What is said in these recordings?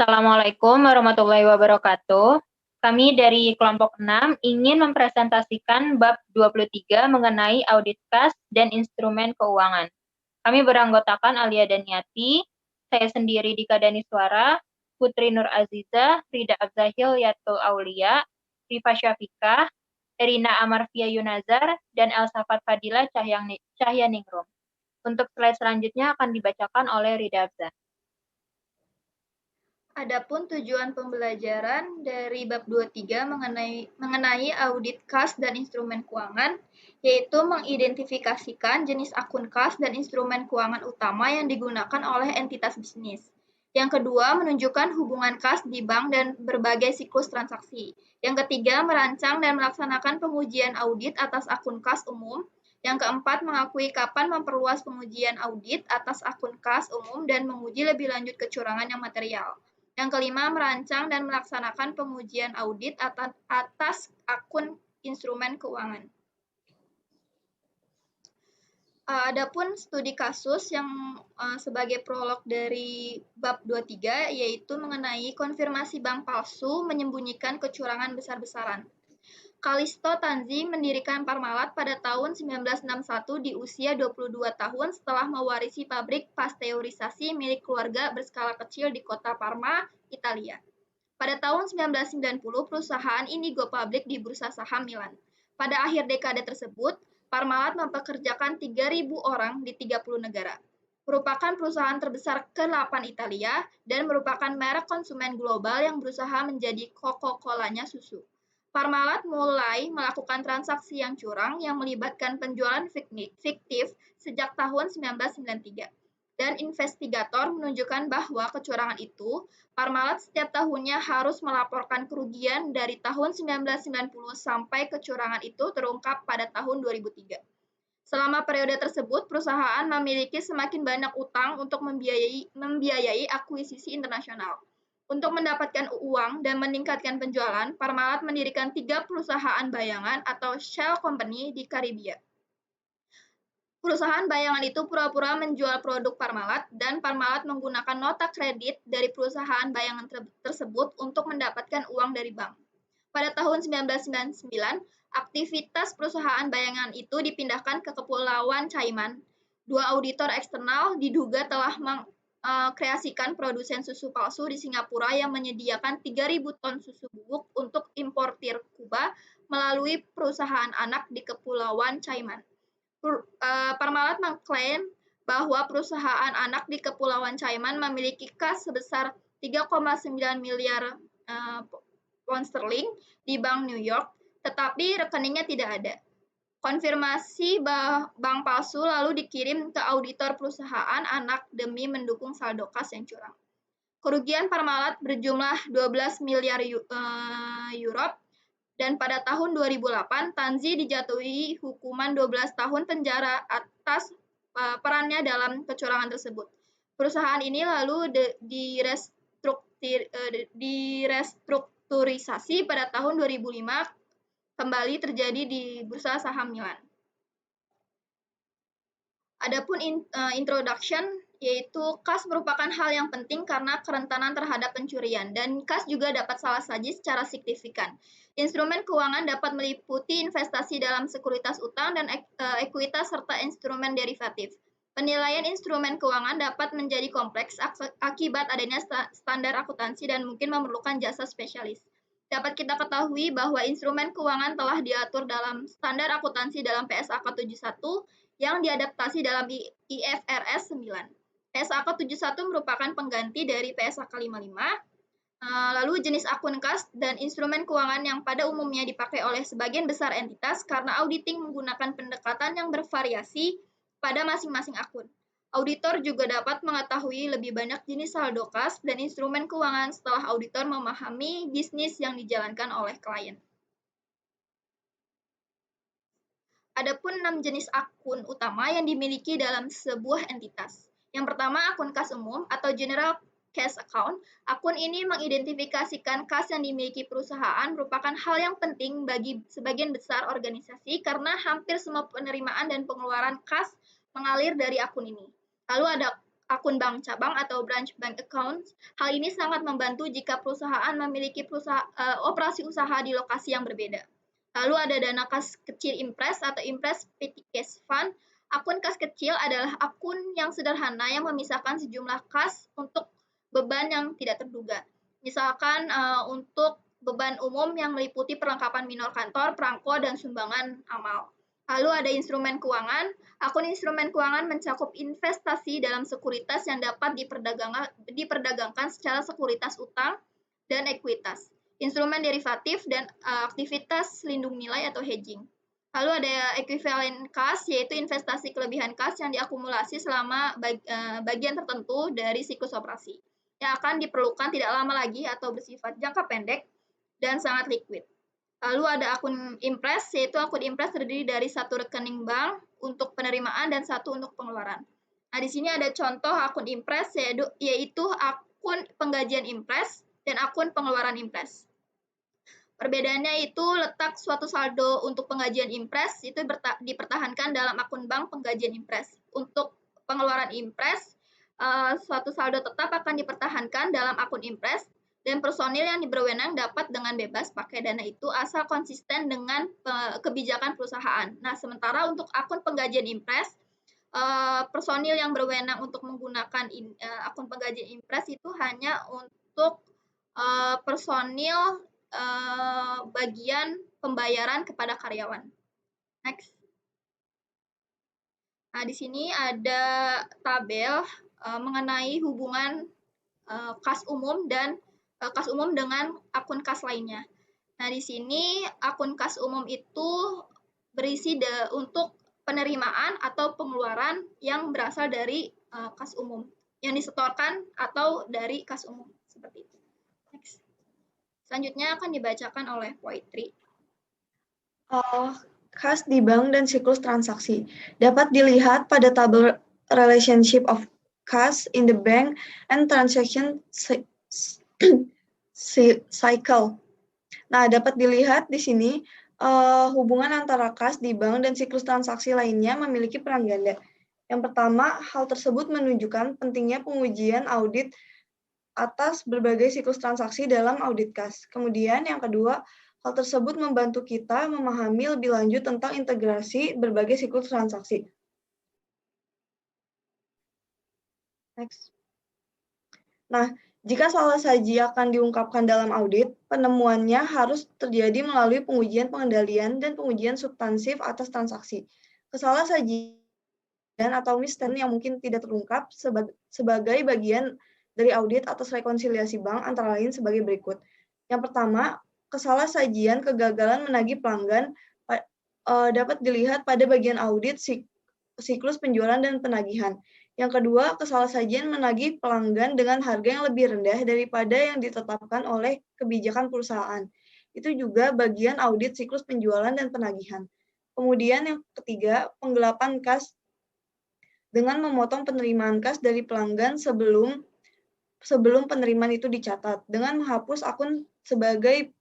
Assalamualaikum warahmatullahi wabarakatuh. Kami dari kelompok 6 ingin mempresentasikan bab 23 mengenai audit kas dan instrumen keuangan. Kami beranggotakan Alia Daniati, saya sendiri Dika Daniswara, Putri Nur Aziza, Rida Abzahil Yatul Aulia, Rifa Syafikah, Erina Amarfia Yunazar, dan Elsafat Fadila Cahyaningrum. Untuk slide selanjutnya akan dibacakan oleh Rida Abzah. Adapun tujuan pembelajaran dari bab 23 mengenai audit kas dan instrumen keuangan, yaitu mengidentifikasikan jenis akun kas dan instrumen keuangan utama yang digunakan oleh entitas bisnis. Yang kedua, menunjukkan hubungan kas di bank dan berbagai siklus transaksi. Yang ketiga, merancang dan melaksanakan pengujian audit atas akun kas umum. Yang keempat, mengakui kapan memperluas pengujian audit atas akun kas umum dan menguji lebih lanjut kecurangan yang material. Yang kelima, merancang dan melaksanakan pengujian audit atas akun instrumen keuangan. Adapun studi kasus yang sebagai prolog dari bab 23 yaitu mengenai konfirmasi bank palsu menyembunyikan kecurangan besar-besaran. Kalisto Tanzi mendirikan Parmalat pada tahun 1961 di usia 22 tahun setelah mewarisi pabrik pasteurisasi milik keluarga berskala kecil di kota Parma, Italia. Pada tahun 1990, perusahaan ini go public di Bursa Saham Milan. Pada akhir dekade tersebut, Parmalat mempekerjakan 3.000 orang di 30 negara. Merupakan perusahaan terbesar ke-8 Italia dan merupakan merek konsumen global yang berusaha menjadi Coca-Colanya susu. Parmalat mulai melakukan transaksi yang curang yang melibatkan penjualan fiktif sejak tahun 1993. Dan investigator menunjukkan bahwa kecurangan itu, Parmalat setiap tahunnya harus melaporkan kerugian dari tahun 1990 sampai kecurangan itu terungkap pada tahun 2003. Selama periode tersebut, perusahaan memiliki semakin banyak utang untuk membiayai akuisisi internasional. Untuk mendapatkan uang dan meningkatkan penjualan, Parmalat mendirikan 3 perusahaan bayangan atau shell company di Karibia. Perusahaan bayangan itu pura-pura menjual produk Parmalat dan Parmalat menggunakan nota kredit dari perusahaan bayangan tersebut untuk mendapatkan uang dari bank. Pada tahun 1999, aktivitas perusahaan bayangan itu dipindahkan ke Kepulauan Cayman. 2 auditor eksternal diduga telah mengkreasikan produsen susu palsu di Singapura yang menyediakan 3.000 ton susu bubuk untuk importir Kuba melalui perusahaan anak di Kepulauan Cayman. Parmalat mengklaim bahwa perusahaan anak di Kepulauan Cayman memiliki kas sebesar 3,9 miliar pound sterling di Bank New York, tetapi rekeningnya tidak ada. Konfirmasi bank palsu lalu dikirim ke auditor perusahaan anak demi mendukung saldo kas yang curang. Kerugian Parmalat berjumlah 12 miliar euro dan pada tahun 2008 Tanzi dijatuhi hukuman 12 tahun penjara atas perannya dalam kecurangan tersebut. Perusahaan ini lalu direstrukturisasi pada tahun 2005 kembali terjadi di Bursa Saham Milan. Adapun introduction, yaitu kas merupakan hal yang penting karena kerentanan terhadap pencurian, dan kas juga dapat salah saji secara signifikan. Instrumen keuangan dapat meliputi investasi dalam sekuritas utang dan ekuitas serta instrumen derivatif. Penilaian instrumen keuangan dapat menjadi kompleks akibat adanya standar akuntansi dan mungkin memerlukan jasa spesialis. Dapat kita ketahui bahwa instrumen keuangan telah diatur dalam standar akuntansi dalam PSAK 71 yang diadaptasi dalam IFRS 9. PSAK 71 merupakan pengganti dari PSAK 55. Lalu jenis akun kas dan instrumen keuangan yang pada umumnya dipakai oleh sebagian besar entitas karena auditing menggunakan pendekatan yang bervariasi pada masing-masing akun. Auditor juga dapat mengetahui lebih banyak jenis saldo kas dan instrumen keuangan setelah auditor memahami bisnis yang dijalankan oleh klien. Adapun 6 jenis akun utama yang dimiliki dalam sebuah entitas. Yang pertama, akun kas umum atau general cash account. Akun ini mengidentifikasikan kas yang dimiliki perusahaan merupakan hal yang penting bagi sebagian besar organisasi karena hampir semua penerimaan dan pengeluaran kas mengalir dari akun ini. Lalu ada akun bank cabang atau branch bank account. Hal ini sangat membantu jika perusahaan memiliki operasi usaha di lokasi yang berbeda. Lalu ada dana kas kecil impres atau impres petty cash fund. Akun kas kecil adalah akun yang sederhana yang memisahkan sejumlah kas untuk beban yang tidak terduga. Misalkan untuk beban umum yang meliputi perlengkapan minor kantor, perangko, dan sumbangan amal. Lalu ada instrumen keuangan. Akun instrumen keuangan mencakup investasi dalam sekuritas yang dapat diperdagangkan secara sekuritas utang dan ekuitas, instrumen derivatif, dan aktivitas lindung nilai atau hedging. Lalu ada equivalent cash, yaitu investasi kelebihan kas yang diakumulasi selama bagian tertentu dari siklus operasi, yang akan diperlukan tidak lama lagi atau bersifat jangka pendek dan sangat liquid. Lalu ada akun impres, yaitu akun impres terdiri dari satu rekening bank untuk penerimaan dan satu untuk pengeluaran. Nah, di sini ada contoh akun impres, yaitu akun penggajian impres dan akun pengeluaran impres. Perbedaannya itu letak suatu saldo untuk penggajian impres itu dipertahankan dalam akun bank penggajian impres. Untuk pengeluaran impres, suatu saldo tetap akan dipertahankan dalam akun impres, dan personil yang berwenang dapat dengan bebas pakai dana itu asal konsisten dengan kebijakan perusahaan. Nah, sementara untuk akun penggajian impres, personil yang berwenang untuk menggunakan akun penggajian impres itu hanya untuk personil bagian pembayaran kepada karyawan. Next. Nah, di sini ada tabel mengenai hubungan kas umum dan kas umum dengan akun kas lainnya. Nah, di sini akun kas umum itu berisi untuk penerimaan atau pengeluaran yang berasal dari kas umum, yang disetorkan atau dari kas umum, seperti itu. Next. Selanjutnya akan dibacakan oleh Poetry. Kas di bank dan siklus transaksi dapat dilihat pada tabel relationship of cash in the bank and transaction cycle. Nah, dapat dilihat di sini hubungan antara kas di bank dan siklus transaksi lainnya memiliki peran ganda. Yang pertama, hal tersebut menunjukkan pentingnya pengujian audit atas berbagai siklus transaksi dalam audit kas. Kemudian yang kedua, hal tersebut membantu kita memahami lebih lanjut tentang integrasi berbagai siklus transaksi. Next. Nah, jika salah saji akan diungkapkan dalam audit, penemuannya harus terjadi melalui pengujian pengendalian dan pengujian substansif atas transaksi. Kesalahan atau misstatement yang mungkin tidak terungkap sebagai bagian dari audit atas rekonsiliasi bank antara lain sebagai berikut. Yang pertama, kesalahan kegagalan menagih pelanggan dapat dilihat pada bagian audit siklus penjualan dan penagihan. Yang kedua, kesalahan menagih pelanggan dengan harga yang lebih rendah daripada yang ditetapkan oleh kebijakan perusahaan. Itu juga bagian audit siklus penjualan dan penagihan. Kemudian yang ketiga, penggelapan kas dengan memotong penerimaan kas dari pelanggan sebelum penerimaan itu dicatat, dengan menghapus akun sebagai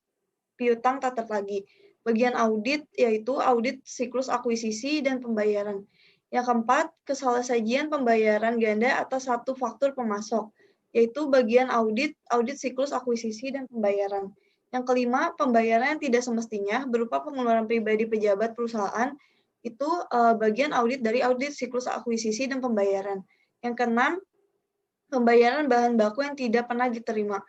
piutang tak tertagih. Bagian audit yaitu audit siklus akuisisi dan pembayaran. Yang keempat, kesalahan pembayaran ganda atas satu faktur pemasok, yaitu bagian audit siklus akuisisi dan pembayaran. Yang kelima, pembayaran yang tidak semestinya berupa pengeluaran pribadi pejabat perusahaan, itu bagian audit dari audit siklus akuisisi dan pembayaran. Yang keenam, pembayaran bahan baku yang tidak pernah diterima,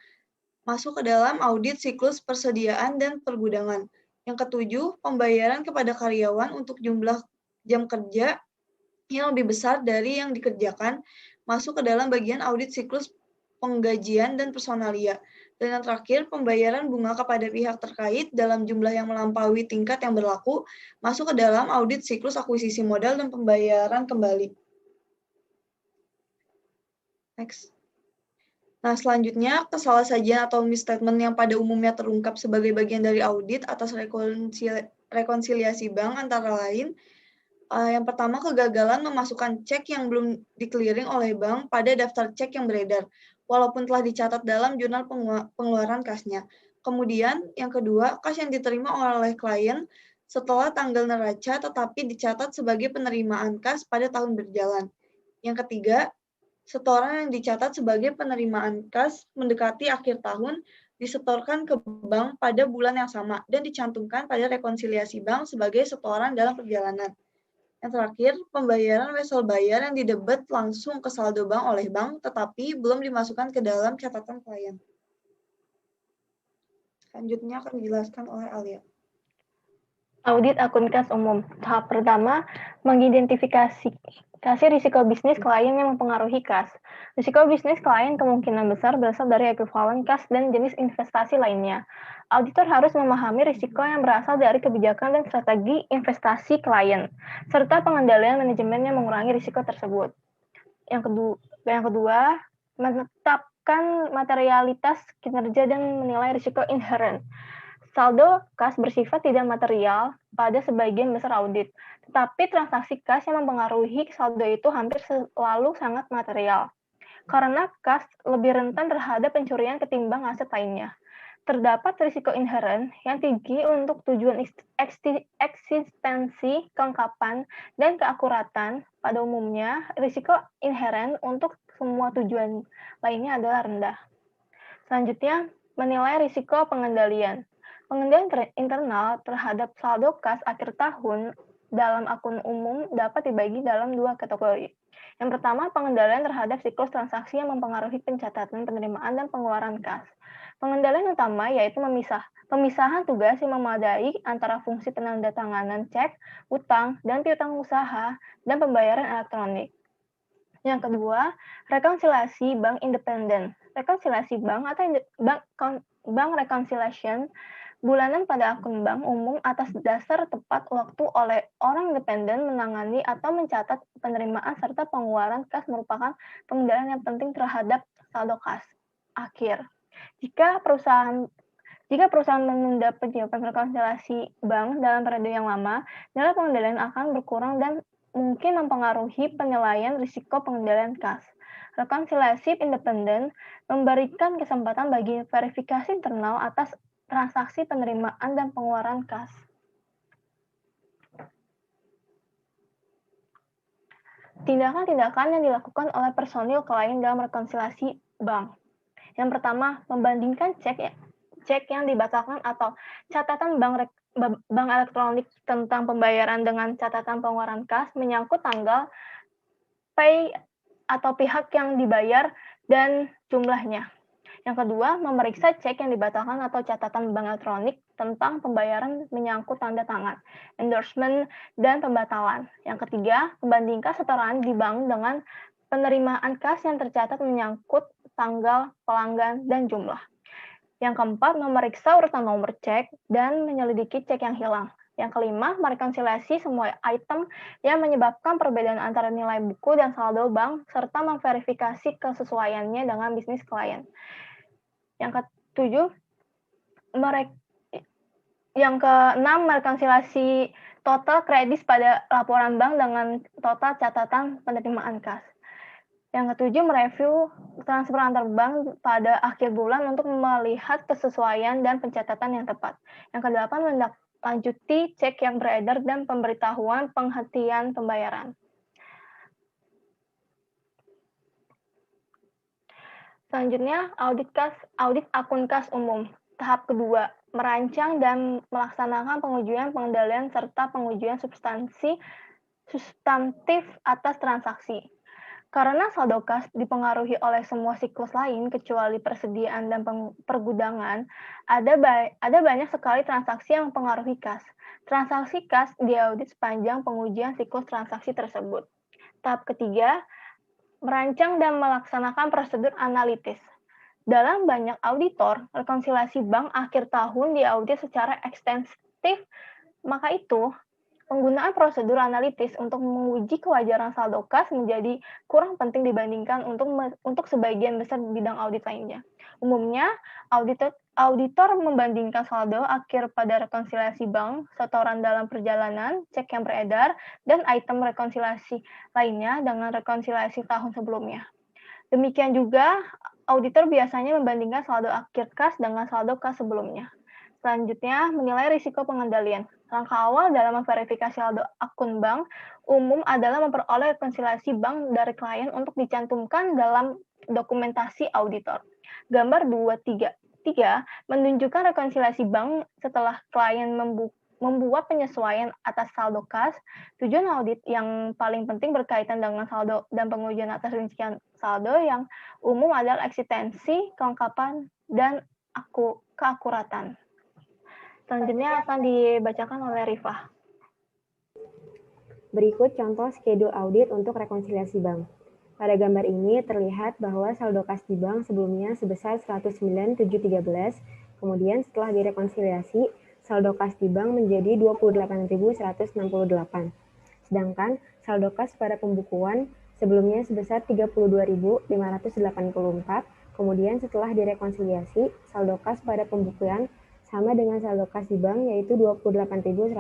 masuk ke dalam audit siklus persediaan dan pergudangan. Yang ketujuh, pembayaran kepada karyawan untuk jumlah jam kerja yang lebih besar dari yang dikerjakan, masuk ke dalam bagian audit siklus penggajian dan personalia. Dan yang terakhir, pembayaran bunga kepada pihak terkait dalam jumlah yang melampaui tingkat yang berlaku, masuk ke dalam audit siklus akuisisi modal dan pembayaran kembali. Next. Nah, selanjutnya, kesalahan atau misstatement yang pada umumnya terungkap sebagai bagian dari audit atas rekonsiliasi bank antara lain, yang pertama, kegagalan memasukkan cek yang belum di-clearing oleh bank pada daftar cek yang beredar, walaupun telah dicatat dalam jurnal pengeluaran kasnya. Kemudian, yang kedua, kas yang diterima oleh klien setelah tanggal neraca tetapi dicatat sebagai penerimaan kas pada tahun berjalan. Yang ketiga, Setoran yang dicatat sebagai penerimaan kas mendekati akhir tahun disetorkan ke bank pada bulan yang sama dan dicantumkan pada rekonsiliasi bank sebagai setoran dalam perjalanan. Yang terakhir, pembayaran wesel bayar yang didebet langsung ke saldo bank oleh bank tetapi belum dimasukkan ke dalam catatan klien. Selanjutnya akan dijelaskan oleh Alia. Audit akun kas umum. Tahap pertama, mengidentifikasi risiko bisnis klien yang mempengaruhi kas. Risiko bisnis klien kemungkinan besar berasal dari ekuivalen kas dan jenis investasi lainnya. Auditor harus memahami risiko yang berasal dari kebijakan dan strategi investasi klien, serta pengendalian manajemen yang mengurangi risiko tersebut. Yang kedua, menetapkan materialitas kinerja dan menilai risiko inherent. Saldo kas bersifat tidak material pada sebagian besar audit, tetapi transaksi kas yang mempengaruhi saldo itu hampir selalu sangat material. Karena kas lebih rentan terhadap pencurian ketimbang aset lainnya. Terdapat risiko inherent yang tinggi untuk tujuan eksistensi, kelengkapan, dan keakuratan. Pada umumnya, risiko inherent untuk semua tujuan lainnya adalah rendah. Selanjutnya, menilai risiko pengendalian. Pengendalian internal terhadap saldo kas akhir tahun dalam akun umum dapat dibagi dalam dua kategori. Yang pertama, pengendalian terhadap siklus transaksi yang mempengaruhi pencatatan, penerimaan, dan pengeluaran kas. Pengendalian utama yaitu pemisahan tugas yang memadai antara fungsi penandatanganan cek, utang, dan piutang usaha, dan pembayaran elektronik. Yang kedua, rekonsiliasi bank independen. Rekonsiliasi bank atau bank reconciliation bulanan pada akun bank umum atas dasar tepat waktu oleh orang independen menangani atau mencatat penerimaan serta pengeluaran kas merupakan pengendalian yang penting terhadap saldo kas akhir. Jika perusahaan menunda penyiapan rekonsiliasi bank dalam periode yang lama, nilai pengendalian akan berkurang dan mungkin mempengaruhi penilaian risiko pengendalian kas. Rekonsiliasi independen memberikan kesempatan bagi verifikasi internal atas transaksi penerimaan dan pengeluaran kas. Tindakan-tindakan yang dilakukan oleh personil klien dalam rekonsiliasi bank. Yang pertama, membandingkan cek yang dibatalkan atau catatan bank elektronik tentang pembayaran dengan catatan pengeluaran kas menyangkut tanggal pay atau pihak yang dibayar dan jumlahnya. Yang kedua, memeriksa cek yang dibatalkan atau catatan bank elektronik tentang pembayaran menyangkut tanda tangan, endorsement, dan pembatalan. Yang ketiga, membandingkan setoran di bank dengan penerimaan kas yang tercatat menyangkut tanggal, pelanggan, dan jumlah. Yang keempat, memeriksa urutan nomor cek dan menyelidiki cek yang hilang. Yang kelima, merekonsiliasi semua item yang menyebabkan perbedaan antara nilai buku dan saldo bank, serta memverifikasi kesesuaiannya dengan bisnis klien. Yang ketujuh, yang keenam, merekonsiliasi total kredit pada laporan bank dengan total catatan penerimaan kas. Yang ketujuh, mereview transfer antar bank pada akhir bulan untuk melihat kesesuaian dan pencatatan yang tepat. Yang kedelapan, menindaklanjuti cek yang beredar dan pemberitahuan penghentian pembayaran. Selanjutnya, audit akun kas umum. Tahap kedua, merancang dan melaksanakan pengujian pengendalian serta pengujian substantif atas transaksi. Karena saldo kas dipengaruhi oleh semua siklus lain kecuali persediaan dan pergudangan, ada banyak sekali transaksi yang mempengaruhi kas. Transaksi kas diaudit sepanjang pengujian siklus transaksi tersebut. Tahap ketiga, merancang dan melaksanakan prosedur analitis. Dalam banyak auditor, rekonsiliasi bank akhir tahun diaudit secara ekstensif, maka itu penggunaan prosedur analitis untuk menguji kewajaran saldo kas menjadi kurang penting dibandingkan untuk sebagian besar bidang audit lainnya. Umumnya, auditor membandingkan saldo akhir pada rekonsiliasi bank, setoran dalam perjalanan, cek yang beredar, dan item rekonsiliasi lainnya dengan rekonsiliasi tahun sebelumnya. Demikian juga, auditor biasanya membandingkan saldo akhir kas dengan saldo kas sebelumnya. Selanjutnya, menilai risiko pengendalian. Langkah awal dalam memverifikasi saldo akun bank umum adalah memperoleh rekonsiliasi bank dari klien untuk dicantumkan dalam dokumentasi auditor. Gambar 2.3 menunjukkan rekonsiliasi bank setelah klien membuat penyesuaian atas saldo kas. Tujuan audit yang paling penting berkaitan dengan saldo dan pengujian atas rincian saldo yang umum adalah eksistensi, kelengkapan, dan keakuratan. Selanjutnya akan dibacakan oleh Rifah. Berikut contoh schedule audit untuk rekonsiliasi bank. Pada gambar ini terlihat bahwa saldo kas di bank sebelumnya sebesar 109.713, kemudian setelah direkonsiliasi, saldo kas di bank menjadi 28.168. Sedangkan saldo kas pada pembukuan sebelumnya sebesar 32.584, kemudian setelah direkonsiliasi, saldo kas pada pembukuan sama dengan saldo kas di bank yaitu 28.168.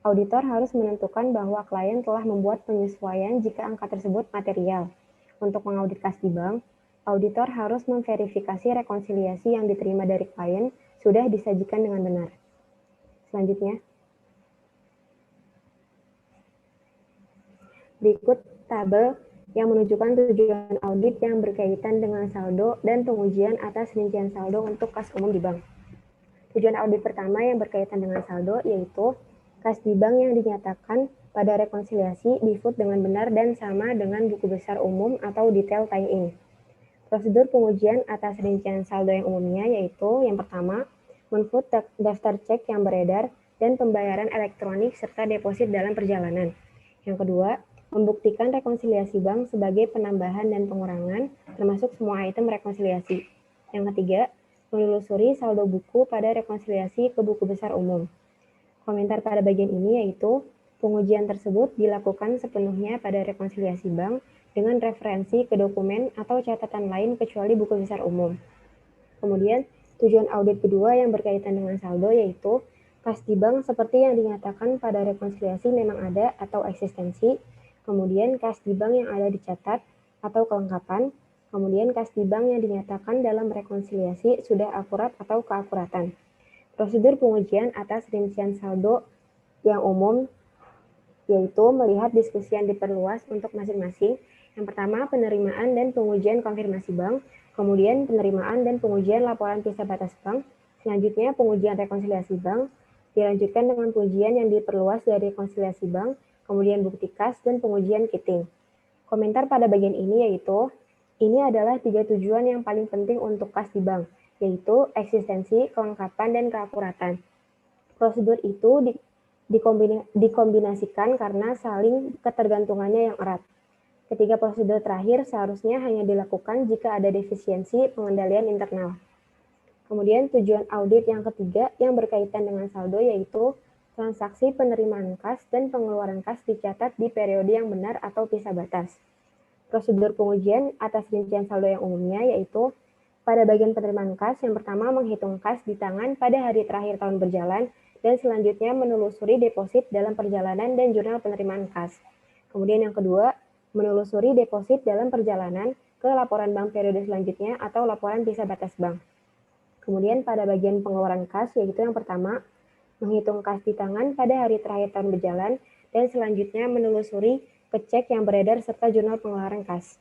Auditor harus menentukan bahwa klien telah membuat penyesuaian jika angka tersebut material. Untuk mengaudit kas di bank, auditor harus memverifikasi rekonsiliasi yang diterima dari klien sudah disajikan dengan benar. Selanjutnya, berikut tabel yang menunjukkan tujuan audit yang berkaitan dengan saldo dan pengujian atas rincian saldo untuk kas umum di bank. Tujuan audit pertama yang berkaitan dengan saldo yaitu kas di bank yang dinyatakan pada rekonsiliasi di-foot dengan benar dan sama dengan buku besar umum atau detail tie-in. Prosedur pengujian atas rincian saldo yang umumnya yaitu yang pertama, men-foot daftar cek yang beredar dan pembayaran elektronik serta deposit dalam perjalanan. Yang kedua, membuktikan rekonsiliasi bank sebagai penambahan dan pengurangan, termasuk semua item rekonsiliasi. Yang ketiga, menelusuri saldo buku pada rekonsiliasi ke buku besar umum. Komentar pada bagian ini yaitu, pengujian tersebut dilakukan sepenuhnya pada rekonsiliasi bank dengan referensi ke dokumen atau catatan lain kecuali buku besar umum. Kemudian, tujuan audit kedua yang berkaitan dengan saldo yaitu, kas di bank seperti yang dinyatakan pada rekonsiliasi memang ada atau eksistensi, kemudian kas di bank yang ada dicatat atau kelengkapan, kemudian kas di bank yang dinyatakan dalam rekonsiliasi sudah akurat atau keakuratan. Prosedur pengujian atas rincian saldo yang umum yaitu melihat diskusi yang diperluas untuk masing-masing. Yang pertama, penerimaan dan pengujian konfirmasi bank, kemudian penerimaan dan pengujian laporan pisah batas bank, selanjutnya pengujian rekonsiliasi bank, dilanjutkan dengan pengujian yang diperluas dari rekonsiliasi bank, kemudian bukti kas, dan pengujian kitting. Komentar pada bagian ini yaitu, ini adalah 3 tujuan yang paling penting untuk kas di bank, yaitu eksistensi, kelengkapan, dan keakuratan. Prosedur itu dikombinasikan karena saling ketergantungannya yang erat. Ketiga prosedur terakhir seharusnya hanya dilakukan jika ada defisiensi pengendalian internal. Kemudian tujuan audit yang ketiga yang berkaitan dengan saldo yaitu transaksi penerimaan kas dan pengeluaran kas dicatat di periode yang benar atau pisah batas. Prosedur pengujian atas rincian saldo yang umumnya yaitu pada bagian penerimaan kas yang pertama menghitung kas di tangan pada hari terakhir tahun berjalan dan selanjutnya menelusuri deposit dalam perjalanan dan jurnal penerimaan kas. Kemudian yang kedua, menelusuri deposit dalam perjalanan ke laporan bank periode selanjutnya atau laporan pisah batas bank. Kemudian pada bagian pengeluaran kas yaitu yang pertama, menghitung kas di tangan pada hari terakhir tahun berjalan, dan selanjutnya menelusuri cek yang beredar serta jurnal pengeluaran kas.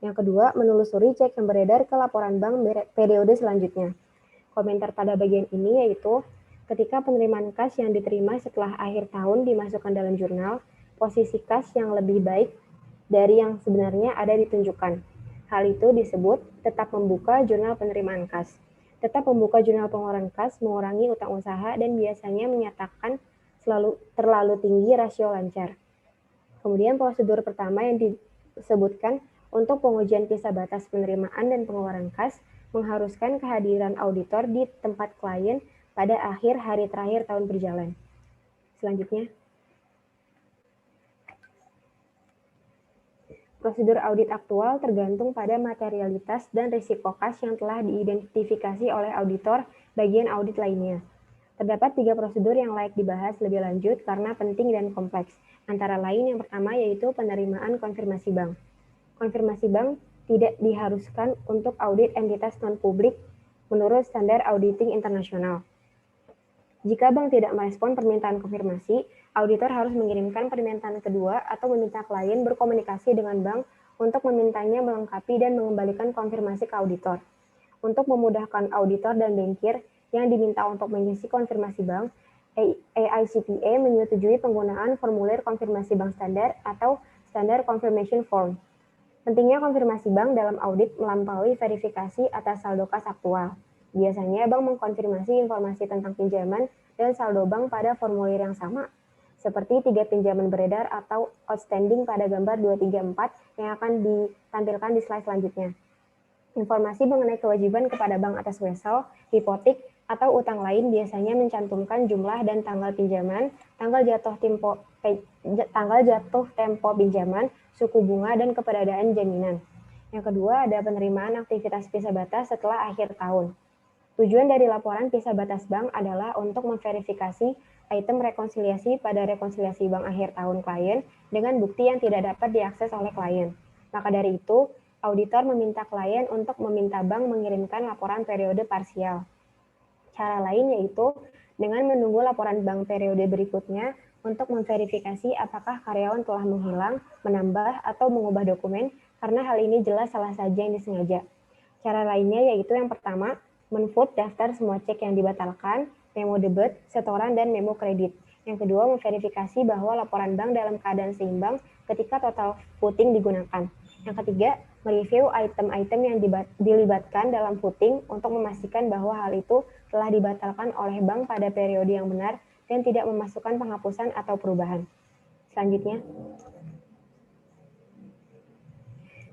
Yang kedua, menelusuri cek yang beredar ke laporan bank periode selanjutnya. Komentar pada bagian ini yaitu, ketika penerimaan kas yang diterima setelah akhir tahun dimasukkan dalam jurnal, posisi kas yang lebih baik dari yang sebenarnya ada ditunjukkan. Hal itu disebut tetap membuka jurnal penerimaan kas. Tetap membuka jurnal pengeluaran kas mengurangi utang usaha dan biasanya menyatakan terlalu tinggi rasio lancar. Kemudian prosedur pertama yang disebutkan untuk pengujian pisah batas penerimaan dan pengeluaran kas mengharuskan kehadiran auditor di tempat klien pada akhir hari terakhir tahun berjalan. Selanjutnya, prosedur audit aktual tergantung pada materialitas dan risiko kas yang telah diidentifikasi oleh auditor bagian audit lainnya. Terdapat 3 prosedur yang layak dibahas lebih lanjut karena penting dan kompleks. Antara lain yang pertama yaitu penerimaan konfirmasi bank. Konfirmasi bank tidak diharuskan untuk audit entitas non-publik menurut standar auditing internasional. Jika bank tidak merespon permintaan konfirmasi, auditor harus mengirimkan permintaan kedua atau meminta klien berkomunikasi dengan bank untuk memintanya melengkapi dan mengembalikan konfirmasi ke auditor. Untuk memudahkan auditor dan bankir yang diminta untuk mengisi konfirmasi bank, AICPA menyetujui penggunaan formulir konfirmasi bank standar atau Standard Confirmation Form. Pentingnya konfirmasi bank dalam audit melampaui verifikasi atas saldo kas aktual. Biasanya bank mengkonfirmasi informasi tentang pinjaman dan saldo bank pada formulir yang sama, seperti 3 pinjaman beredar atau outstanding pada gambar 234 yang akan ditampilkan di slide selanjutnya. Informasi mengenai kewajiban kepada bank atas wesel, hipotek, atau utang lain biasanya mencantumkan jumlah dan tanggal pinjaman, tanggal jatuh tempo pinjaman, suku bunga, dan keberadaan jaminan. Yang kedua, ada penerimaan aktivitas pisah batas setelah akhir tahun. Tujuan dari laporan pisah batas bank adalah untuk memverifikasi item rekonsiliasi pada rekonsiliasi bank akhir tahun klien dengan bukti yang tidak dapat diakses oleh klien. Maka dari itu, auditor meminta klien untuk meminta bank mengirimkan laporan periode parsial. Cara lain yaitu dengan menunggu laporan bank periode berikutnya untuk memverifikasi apakah karyawan telah menghilang, menambah, atau mengubah dokumen, karena hal ini jelas salah saja yang disengaja. Cara lainnya yaitu yang pertama, men-foot daftar semua cek yang dibatalkan, memo debit, setoran, dan memo kredit. Yang kedua, memverifikasi bahwa laporan bank dalam keadaan seimbang ketika total footing digunakan. Yang ketiga, mereview item-item yang dilibatkan dalam footing untuk memastikan bahwa hal itu telah dibatalkan oleh bank pada periode yang benar dan tidak memasukkan penghapusan atau perubahan. Selanjutnya,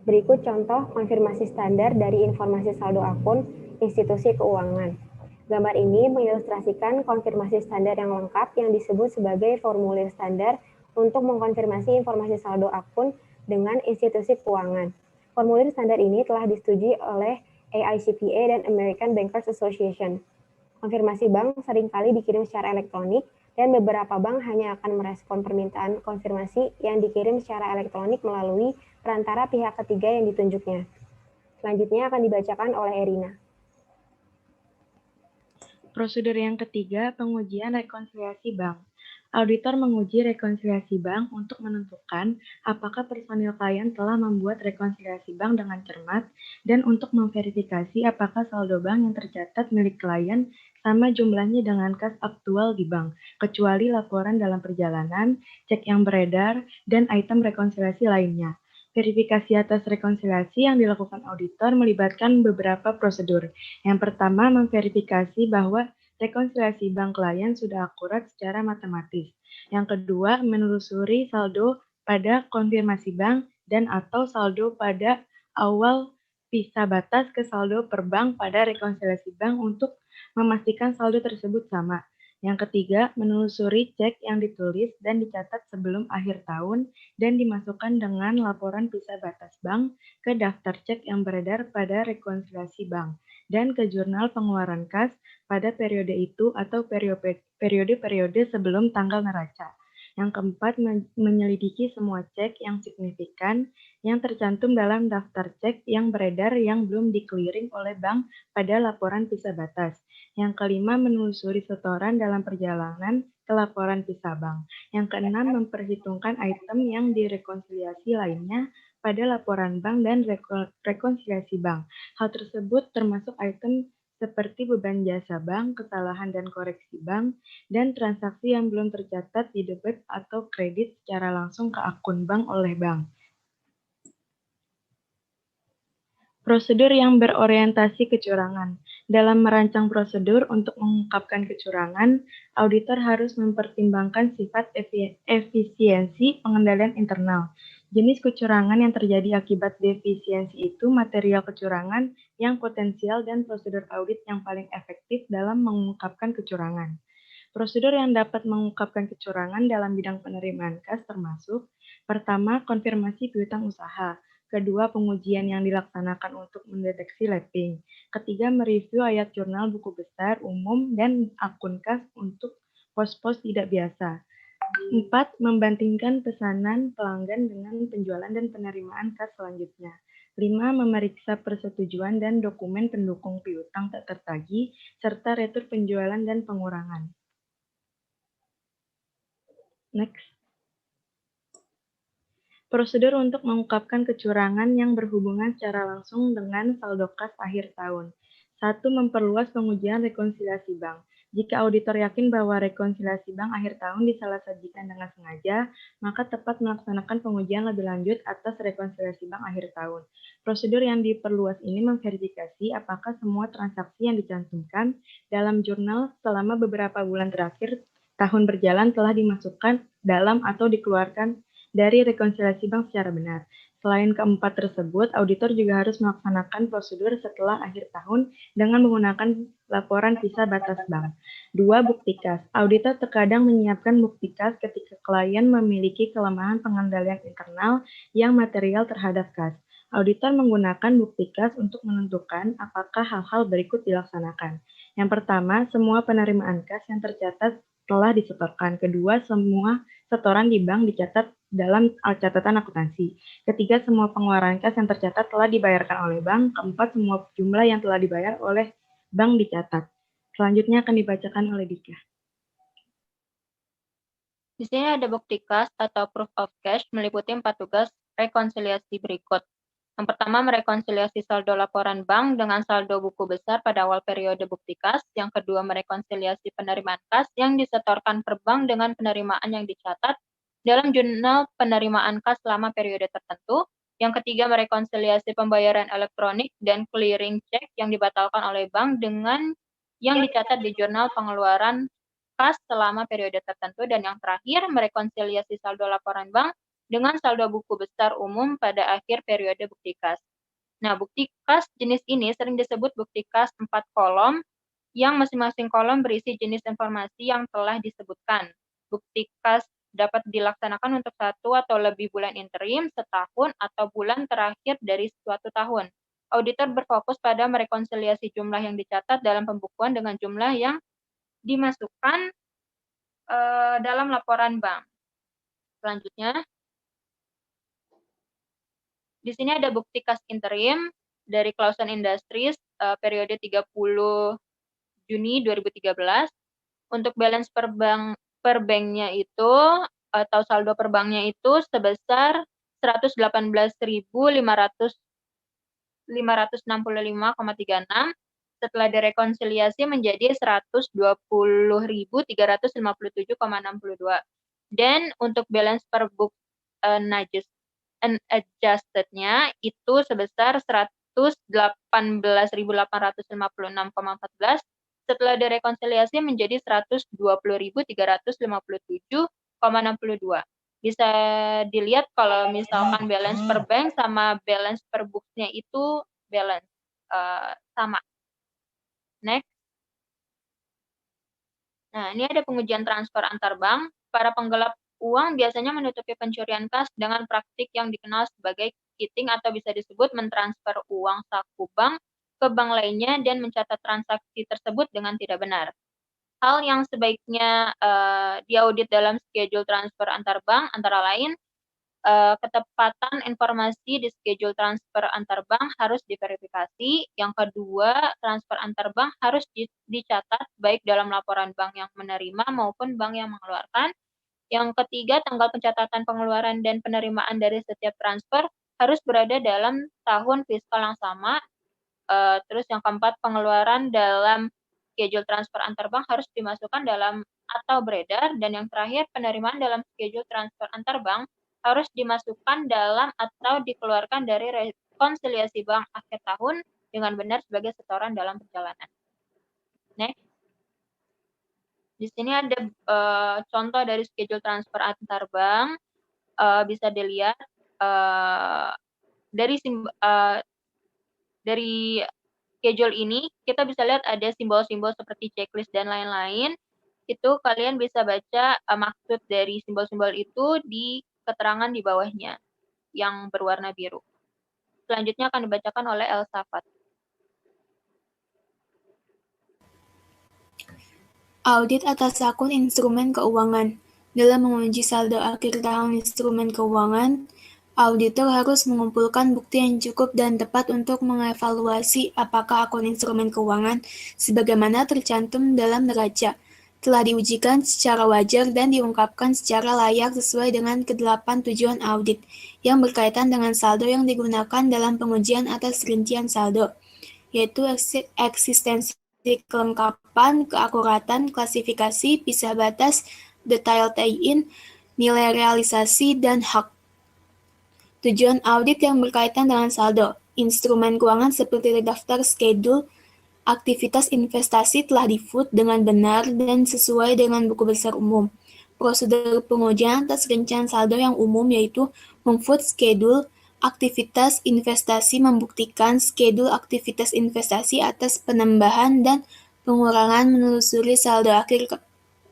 berikut contoh konfirmasi standar dari informasi saldo akun institusi keuangan. Gambar ini mengilustrasikan konfirmasi standar yang lengkap yang disebut sebagai formulir standar untuk mengkonfirmasi informasi saldo akun dengan institusi keuangan. Formulir standar ini telah disetujui oleh AICPA dan American Bankers Association. Konfirmasi bank seringkali dikirim secara elektronik dan beberapa bank hanya akan merespon permintaan konfirmasi yang dikirim secara elektronik melalui perantara pihak ketiga yang ditunjuknya. Selanjutnya akan dibacakan oleh Erina. Prosedur yang ketiga, pengujian rekonsiliasi bank. Auditor menguji rekonsiliasi bank untuk menentukan apakah personil klien telah membuat rekonsiliasi bank dengan cermat dan untuk memverifikasi apakah saldo bank yang tercatat milik klien sama jumlahnya dengan kas aktual di bank, kecuali laporan dalam perjalanan, cek yang beredar, dan item rekonsiliasi lainnya. Verifikasi atas rekonsiliasi yang dilakukan auditor melibatkan beberapa prosedur. Yang pertama, memverifikasi bahwa rekonsiliasi bank klien sudah akurat secara matematis. Yang kedua, menelusuri saldo pada konfirmasi bank dan atau saldo pada awal pisah batas ke saldo per bank pada rekonsiliasi bank untuk memastikan saldo tersebut sama. Yang ketiga, menelusuri cek yang ditulis dan dicatat sebelum akhir tahun dan dimasukkan dengan laporan pisah batas bank ke daftar cek yang beredar pada rekonsiliasi bank dan ke jurnal pengeluaran kas pada periode itu atau periode-periode sebelum tanggal neraca. Yang keempat, menyelidiki semua cek yang signifikan yang tercantum dalam daftar cek yang beredar yang belum di-clearing oleh bank pada laporan pisah batas. Yang kelima, menelusuri setoran dalam perjalanan ke laporan pisah bank. Yang keenam, memperhitungkan item yang direkonsiliasi lainnya pada laporan bank dan rekonsiliasi bank. Hal tersebut termasuk item seperti beban jasa bank, kesalahan dan koreksi bank, dan transaksi yang belum tercatat di debit atau kredit secara langsung ke akun bank oleh bank. Prosedur yang berorientasi kecurangan. Dalam merancang prosedur untuk mengungkapkan kecurangan, auditor harus mempertimbangkan sifat efisiensi pengendalian internal. Jenis kecurangan yang terjadi akibat defisiensi itu material kecurangan yang potensial dan prosedur audit yang paling efektif dalam mengungkapkan kecurangan. Prosedur yang dapat mengungkapkan kecurangan dalam bidang penerimaan kas termasuk: pertama, konfirmasi piutang usaha. Kedua, pengujian yang dilaksanakan untuk mendeteksi lapping. Ketiga, mereview ayat jurnal buku besar, umum, dan akun kas untuk pos-pos tidak biasa. 4. Membandingkan pesanan pelanggan dengan penjualan dan penerimaan kas selanjutnya. 5. Memeriksa persetujuan dan dokumen pendukung piutang tak tertagih, serta retur penjualan dan pengurangan. Next. Prosedur untuk mengungkapkan kecurangan yang berhubungan secara langsung dengan saldo kas akhir tahun. 1. Memperluas pengujian rekonsiliasi bank. Jika auditor yakin bahwa rekonsiliasi bank akhir tahun disalah-sajikan dengan sengaja, maka tepat melaksanakan pengujian lebih lanjut atas rekonsiliasi bank akhir tahun. Prosedur yang diperluas ini memverifikasi apakah semua transaksi yang dicantumkan dalam jurnal selama beberapa bulan terakhir tahun berjalan telah dimasukkan dalam atau dikeluarkan dari rekonsiliasi bank secara benar. Selain keempat tersebut, auditor juga harus melaksanakan prosedur setelah akhir tahun dengan menggunakan laporan sisa batas bank. 2. Bukti kas. Auditor terkadang menyiapkan bukti kas ketika klien memiliki kelemahan pengendalian internal yang material terhadap kas. Auditor menggunakan bukti kas untuk menentukan apakah hal-hal berikut dilaksanakan. Yang pertama, semua penerimaan kas yang tercatat telah disetorkan. Kedua, semua setoran di bank dicatat dalam catatan akuntansi. Ketiga, semua pengeluaran kas yang tercatat telah dibayarkan oleh bank. Keempat, semua jumlah yang telah dibayar oleh bank dicatat. Selanjutnya akan dibacakan oleh Dika. Di sini ada bukti kas atau proof of cash meliputi 4 tugas rekonsiliasi berikut. Yang pertama, merekonsiliasi saldo laporan bank dengan saldo buku besar pada awal periode bukti kas. Yang kedua, merekonsiliasi penerimaan kas yang disetorkan per bank dengan penerimaan yang dicatat dalam jurnal penerimaan kas selama periode tertentu. Yang ketiga, merekonsiliasi pembayaran elektronik dan clearing check yang dibatalkan oleh bank dengan yang dicatat di jurnal pengeluaran kas selama periode tertentu. Dan yang terakhir, merekonsiliasi saldo laporan bank dengan saldo buku besar umum pada akhir periode bukti kas. Nah, bukti kas jenis ini sering disebut bukti kas 4 kolom, yang masing-masing kolom berisi jenis informasi yang telah disebutkan. Bukti kas dapat dilaksanakan untuk 1 atau lebih bulan interim, setahun, atau bulan terakhir dari suatu tahun. Auditor berfokus pada merekonsiliasi jumlah yang dicatat dalam pembukuan dengan jumlah yang dimasukkan dalam laporan bank. Selanjutnya, di sini ada bukti kas interim dari Clausen Industries periode 30 Juni 2013. Untuk balance per banknya itu atau saldo per banknya itu sebesar 118.565,36 setelah direkonsiliasi menjadi 120.357,62. Dan untuk balance per book unadjusted-nya itu sebesar 118.856,14 setelah direkonsiliasi menjadi 120.357,62. Bisa dilihat kalau misalkan balance per bank sama balance per book-nya itu balance sama. Next. Nah, ini ada pengujian transfer antar bank. Para penggelap uang biasanya menutupi pencurian kas dengan praktik yang dikenal sebagai cheating atau bisa disebut mentransfer uang saku bank ke bank lainnya dan mencatat transaksi tersebut dengan tidak benar. Hal yang sebaiknya diaudit dalam schedule transfer antar bank antara lain ketepatan informasi di schedule transfer antar bank harus diverifikasi. Yang kedua, transfer antar bank harus dicatat baik dalam laporan bank yang menerima maupun bank yang mengeluarkan. Yang ketiga, tanggal pencatatan pengeluaran dan penerimaan dari setiap transfer harus berada dalam tahun fiskal yang sama. Terus yang keempat, pengeluaran dalam schedule transfer antar bank harus dimasukkan dalam atau beredar. Dan yang terakhir, penerimaan dalam schedule transfer antar bank harus dimasukkan dalam atau dikeluarkan dari rekonsiliasi bank akhir tahun dengan benar sebagai setoran dalam perjalanan. Next. Di sini ada contoh dari schedule transfer antar bank. Bisa dilihat dari schedule ini, kita bisa lihat ada simbol-simbol seperti checklist dan lain-lain. Itu kalian bisa baca maksud dari simbol-simbol itu di keterangan di bawahnya yang berwarna biru. Selanjutnya akan dibacakan oleh Elsafat. Audit atas akun instrumen keuangan. Dalam menguji saldo akhir tahun instrumen keuangan, Auditor harus mengumpulkan bukti yang cukup dan tepat untuk mengevaluasi apakah akun instrumen keuangan sebagaimana tercantum dalam neraca telah diujikan secara wajar dan diungkapkan secara layak sesuai dengan ke-8 tujuan audit yang berkaitan dengan saldo yang digunakan dalam pengujian atas rincian saldo, yaitu eksistensi kelengkapan, keakuratan, klasifikasi, pisah batas, detail tie-in, nilai realisasi, dan hak. Tujuan audit yang berkaitan dengan saldo, instrumen keuangan seperti daftar schedule, aktivitas investasi telah di-foot dengan benar dan sesuai dengan buku besar umum. Prosedur pengujian atas rincian saldo yang umum yaitu mem-foot schedule, aktivitas investasi membuktikan schedule aktivitas investasi atas penambahan dan pengurangan menelusuri saldo akhir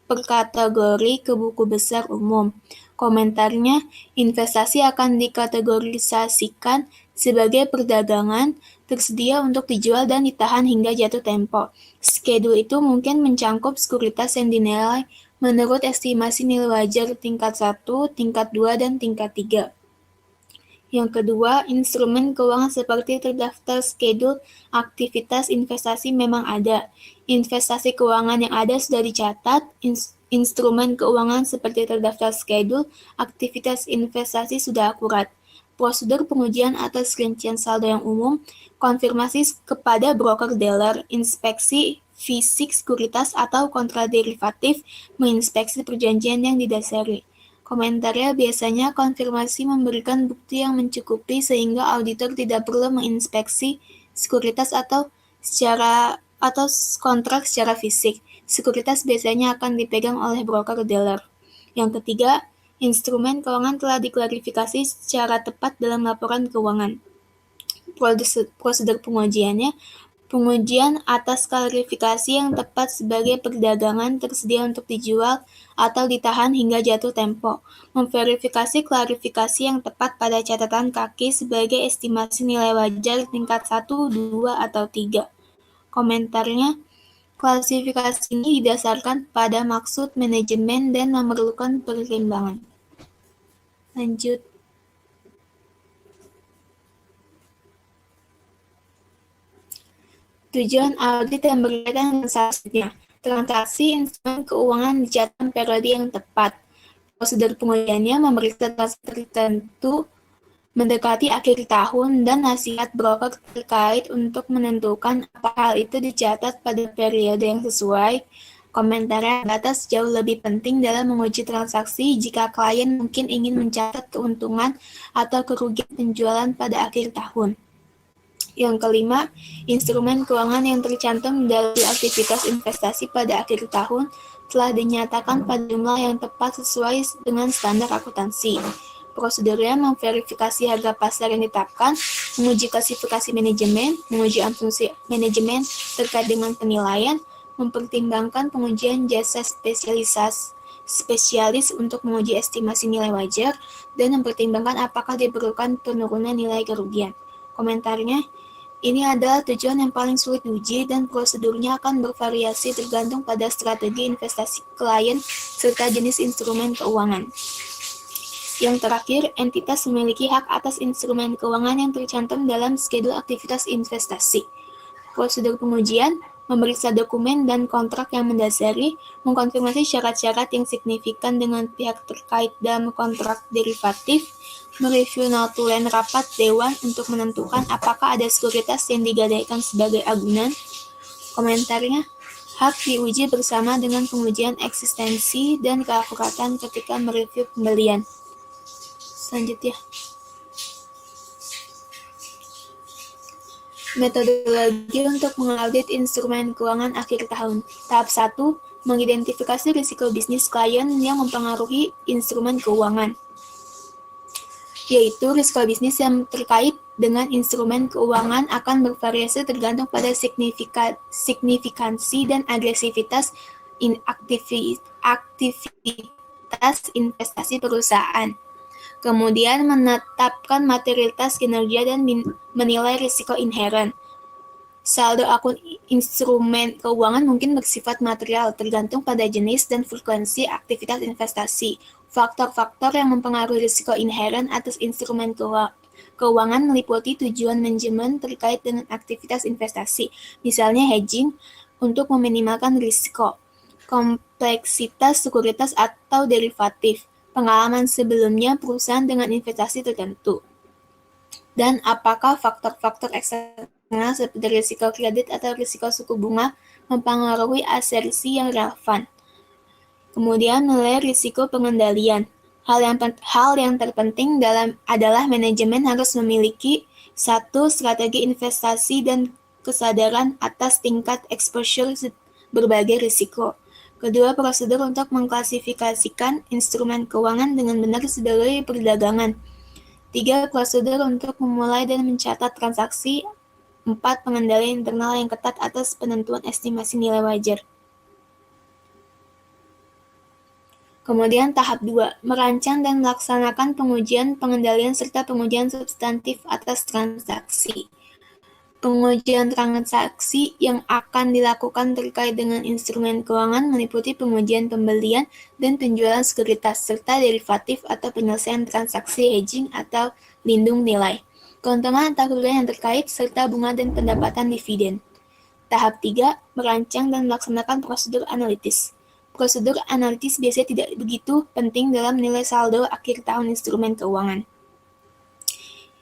per kategori ke buku besar umum. Komentarnya, investasi akan dikategorisasikan sebagai perdagangan, tersedia untuk dijual dan ditahan hingga jatuh tempo. Schedule itu mungkin mencangkup sekuritas yang dinilai menurut estimasi nilai wajar tingkat 1, tingkat 2, dan tingkat 3. Yang kedua, instrumen keuangan seperti terdaftar schedule aktivitas investasi memang ada. Investasi keuangan yang ada sudah dicatat, instrumen keuangan seperti terdaftar schedule aktivitas investasi sudah akurat. Prosedur pengujian atas rincian saldo yang umum, konfirmasi kepada broker-dealer, inspeksi fisik sekuritas atau kontraderivatif, menginspeksi perjanjian yang didasari. Komentarnya biasanya konfirmasi memberikan bukti yang mencukupi sehingga auditor tidak perlu menginspeksi sekuritas atau kontrak secara fisik. Sekuritas biasanya akan dipegang oleh broker-dealer. Yang ketiga, instrumen keuangan telah diklarifikasi secara tepat dalam laporan keuangan. Prosedur pengujiannya, pengujian atas klarifikasi yang tepat sebagai perdagangan tersedia untuk dijual atau ditahan hingga jatuh tempo. Memverifikasi klarifikasi yang tepat pada catatan kaki sebagai estimasi nilai wajar tingkat 1, 2, atau 3. Komentarnya, klasifikasi ini didasarkan pada maksud manajemen dan memerlukan pertimbangan. Lanjut. Tujuan audit yang berkaitan dengan selanjutnya, transaksi instrumen keuangan dicatat periode yang tepat. Prosedur pengujiannya memeriksa transaksi tertentu mendekati akhir tahun dan nasihat broker terkait untuk menentukan apakah hal itu dicatat pada periode yang sesuai. Komentarnya batas jauh lebih penting dalam menguji transaksi jika klien mungkin ingin mencatat keuntungan atau kerugian penjualan pada akhir tahun. Yang kelima, instrumen keuangan yang tercantum dalam aktivitas investasi pada akhir tahun telah dinyatakan pada jumlah yang tepat sesuai dengan standar akuntansi. Prosedurnya memverifikasi harga pasar yang ditetapkan, menguji klasifikasi manajemen, menguji asumsi manajemen terkait dengan penilaian, mempertimbangkan pengujian jasa spesialis untuk menguji estimasi nilai wajar, dan mempertimbangkan apakah diperlukan penurunan nilai kerugian. Komentarnya, ini adalah tujuan yang paling sulit diuji dan prosedurnya akan bervariasi tergantung pada strategi investasi klien serta jenis instrumen keuangan. Yang terakhir, entitas memiliki hak atas instrumen keuangan yang tercantum dalam schedule aktivitas investasi. Prosedur pengujian, memeriksa dokumen dan kontrak yang mendasari, mengkonfirmasi syarat-syarat yang signifikan dengan pihak terkait dalam kontrak derivatif, mereview notulen rapat dewan untuk menentukan apakah ada sekuritas yang digadaikan sebagai agunan. Komentarnya, hak diuji bersama dengan pengujian eksistensi dan keakuratan ketika mereview pembelian. Selanjutnya, metodologi untuk mengaudit instrumen keuangan akhir tahun. Tahap 1, mengidentifikasi risiko bisnis klien yang mempengaruhi instrumen keuangan, yaitu risiko bisnis yang terkait dengan instrumen keuangan akan bervariasi tergantung pada signifikansi dan agresivitas aktivitas investasi perusahaan. Kemudian menetapkan materialitas kinerja dan menilai risiko inheren. Saldo akun instrumen keuangan mungkin bersifat material, tergantung pada jenis dan frekuensi aktivitas investasi. Faktor-faktor yang mempengaruhi risiko inheren atas instrumen keuangan meliputi tujuan manajemen terkait dengan aktivitas investasi, misalnya hedging untuk meminimalkan risiko, kompleksitas sekuritas atau derivatif, pengalaman sebelumnya perusahaan dengan investasi tertentu, dan apakah faktor-faktor eksternal seperti risiko kredit atau risiko suku bunga mempengaruhi asersi yang relevan. Kemudian nilai risiko pengendalian. Hal yang terpenting adalah manajemen harus memiliki satu strategi investasi dan kesadaran atas tingkat exposure berbagai risiko. Kedua, prosedur untuk mengklasifikasikan instrumen keuangan dengan benar sebagai perdagangan. 3. Prosedur untuk memulai dan mencatat transaksi. 4. Pengendalian internal yang ketat atas penentuan estimasi nilai wajar. Kemudian tahap 2, merancang dan melaksanakan pengujian pengendalian serta pengujian substantif atas transaksi. Pengujian transaksi yang akan dilakukan terkait dengan instrumen keuangan meliputi pengujian pembelian dan penjualan sekuritas, serta derivatif atau penyelesaian transaksi hedging atau lindung nilai, keuntungan atau kerugian yang terkait, serta bunga dan pendapatan dividen. Tahap 3, merancang dan melaksanakan prosedur analitis. Prosedur analitis biasanya tidak begitu penting dalam nilai saldo akhir tahun instrumen keuangan.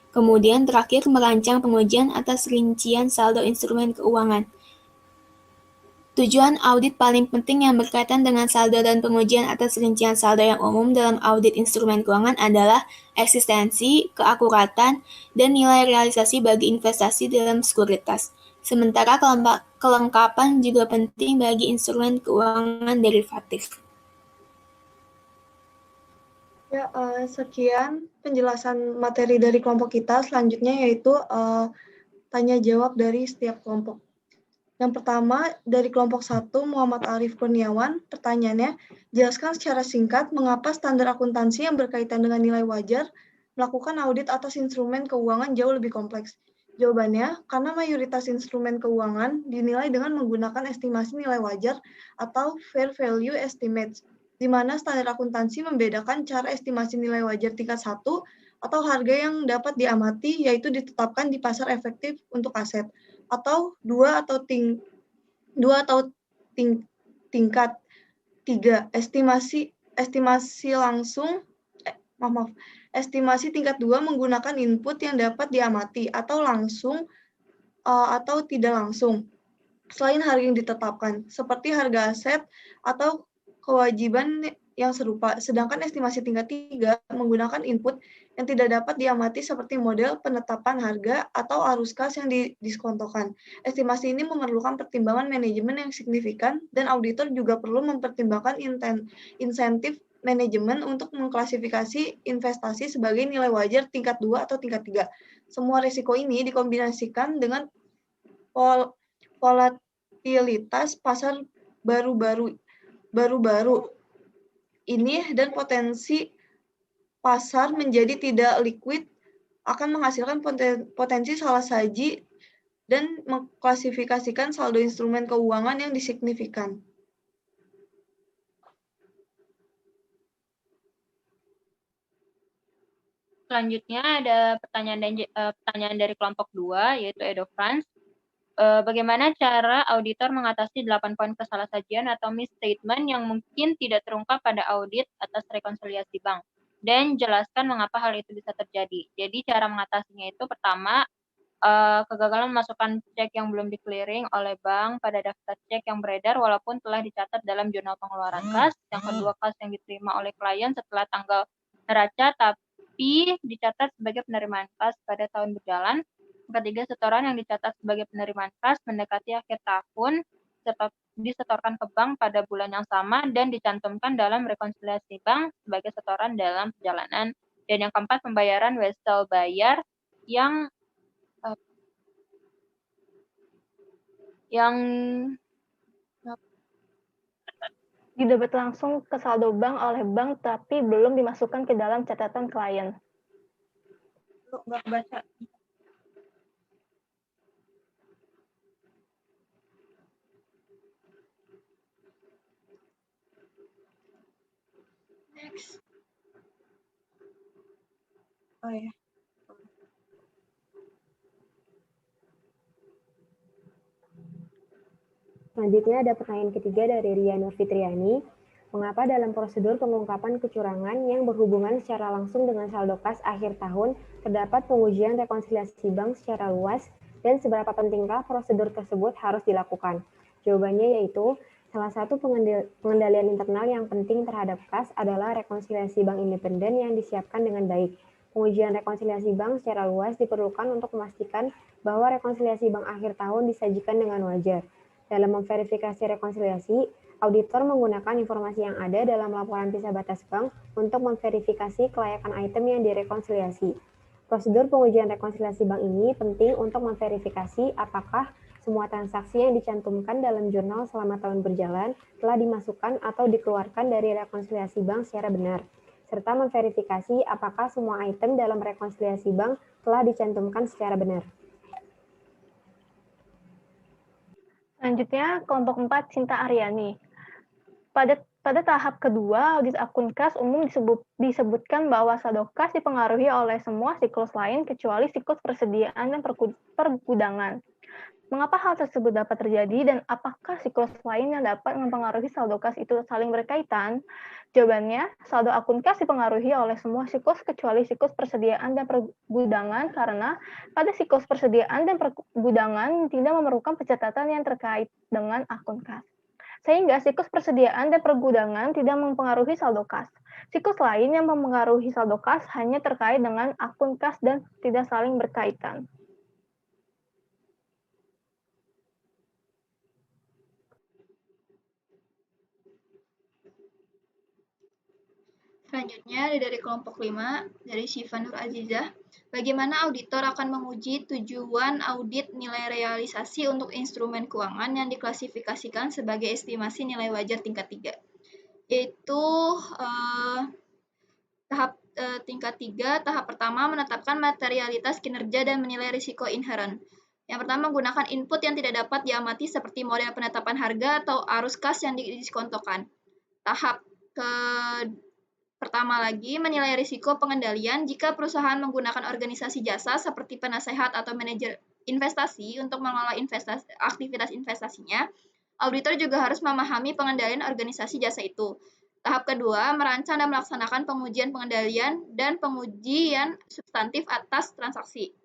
Kemudian terakhir, merancang pengujian atas rincian saldo instrumen keuangan. Tujuan audit paling penting yang berkaitan dengan saldo dan pengujian atas rincian saldo yang umum dalam audit instrumen keuangan adalah eksistensi, keakuratan, dan nilai realisasi bagi investasi dalam sekuritas. Sementara kelengkapan juga penting bagi instrumen keuangan derivatif. Ya, sekian penjelasan materi dari kelompok kita. Selanjutnya yaitu tanya jawab dari setiap kelompok. Yang pertama, dari kelompok 1, Muhammad Arif Kurniawan. Pertanyaannya, jelaskan secara singkat mengapa standar akuntansi yang berkaitan dengan nilai wajar melakukan audit atas instrumen keuangan jauh lebih kompleks. Jawabannya, karena mayoritas instrumen keuangan dinilai dengan menggunakan estimasi nilai wajar atau fair value estimates, di mana standar akuntansi membedakan cara estimasi nilai wajar tingkat 1 atau harga yang dapat diamati, yaitu ditetapkan di pasar efektif untuk aset, atau tingkat 3, estimasi tingkat 2 menggunakan input yang dapat diamati atau langsung atau tidak langsung selain harga yang ditetapkan, seperti harga aset atau kewajiban yang serupa. Sedangkan estimasi tingkat 3 menggunakan input yang tidak dapat diamati seperti model penetapan harga atau arus kas yang didiskontokan. Estimasi ini memerlukan pertimbangan manajemen yang signifikan, dan auditor juga perlu mempertimbangkan insentif manajemen untuk mengklasifikasi investasi sebagai nilai wajar tingkat 2 atau tingkat 3. Semua risiko ini dikombinasikan dengan volatilitas pasar baru-baru ini dan potensi pasar menjadi tidak liquid akan menghasilkan potensi salah saji dan mengklasifikasikan saldo instrumen keuangan yang disignifikan. Selanjutnya ada pertanyaan dari kelompok 2, yaitu Edo Franz. Bagaimana cara auditor mengatasi 8 poin kesalahsajian atau misstatement yang mungkin tidak terungkap pada audit atas rekonsiliasi bank? Dan jelaskan mengapa hal itu bisa terjadi. Jadi cara mengatasinya itu pertama, kegagalan memasukkan cek yang belum di-clearing oleh bank pada daftar cek yang beredar walaupun telah dicatat dalam jurnal pengeluaran kas. Yang kedua, kas yang diterima oleh klien setelah tanggal neraca tapi dicatat sebagai penerimaan kas pada tahun berjalan. Ketiga, setoran yang dicatat sebagai penerimaan kas mendekati akhir tahun disetorkan ke bank pada bulan yang sama dan dicantumkan dalam rekonsiliasi bank sebagai setoran dalam perjalanan. Dan yang keempat, pembayaran wesel bayar yang didebet langsung ke saldo bank oleh bank tapi belum dimasukkan ke dalam catatan klien. Baca. Next. Oh ya. Selanjutnya ada pertanyaan ketiga dari Ria Nurfitriani. Mengapa dalam prosedur pengungkapan kecurangan yang berhubungan secara langsung dengan saldo kas akhir tahun terdapat pengujian rekonsiliasi bank secara luas dan seberapa pentingkah prosedur tersebut harus dilakukan? Jawabannya yaitu salah satu pengendalian internal yang penting terhadap kas adalah rekonsiliasi bank independen yang disiapkan dengan baik. Pengujian rekonsiliasi bank secara luas diperlukan untuk memastikan bahwa rekonsiliasi bank akhir tahun disajikan dengan wajar. Dalam memverifikasi rekonsiliasi, auditor menggunakan informasi yang ada dalam laporan pisah batas bank untuk memverifikasi kelayakan item yang direkonsiliasi. Prosedur pengujian rekonsiliasi bank ini penting untuk memverifikasi apakah semua transaksi yang dicantumkan dalam jurnal selama tahun berjalan telah dimasukkan atau dikeluarkan dari rekonsiliasi bank secara benar, serta memverifikasi apakah semua item dalam rekonsiliasi bank telah dicantumkan secara benar. Selanjutnya, kelompok 4, Cinta Aryani. Pada tahap kedua, audit akun kas umum disebutkan bahwa saldo kas dipengaruhi oleh semua siklus lain kecuali siklus persediaan dan pergudangan. Mengapa hal tersebut dapat terjadi dan apakah siklus lain yang dapat mempengaruhi saldo kas itu saling berkaitan? Jawabannya, saldo akun kas dipengaruhi oleh semua siklus kecuali siklus persediaan dan pergudangan karena pada siklus persediaan dan pergudangan tidak memerlukan pencatatan yang terkait dengan akun kas. Sehingga siklus persediaan dan pergudangan tidak mempengaruhi saldo kas. Siklus lain yang mempengaruhi saldo kas hanya terkait dengan akun kas dan tidak saling berkaitan. Selanjutnya dari kelompok 5, dari Syifa Nur Azizah. Bagaimana auditor akan menguji tujuan audit nilai realisasi untuk instrumen keuangan yang diklasifikasikan sebagai estimasi nilai wajar tingkat 3? Yaitu tingkat 3, tahap pertama menetapkan materialitas kinerja dan menilai risiko inherent. Yang pertama menggunakan input yang tidak dapat diamati seperti model penetapan harga atau arus kas yang didiskontokan. Tahap pertama lagi, menilai risiko pengendalian jika perusahaan menggunakan organisasi jasa seperti penasehat atau manajer investasi untuk mengelola aktivitas investasinya. Auditor juga harus memahami pengendalian organisasi jasa itu. Tahap kedua, merancang dan melaksanakan pengujian pengendalian dan pengujian substantif atas transaksi.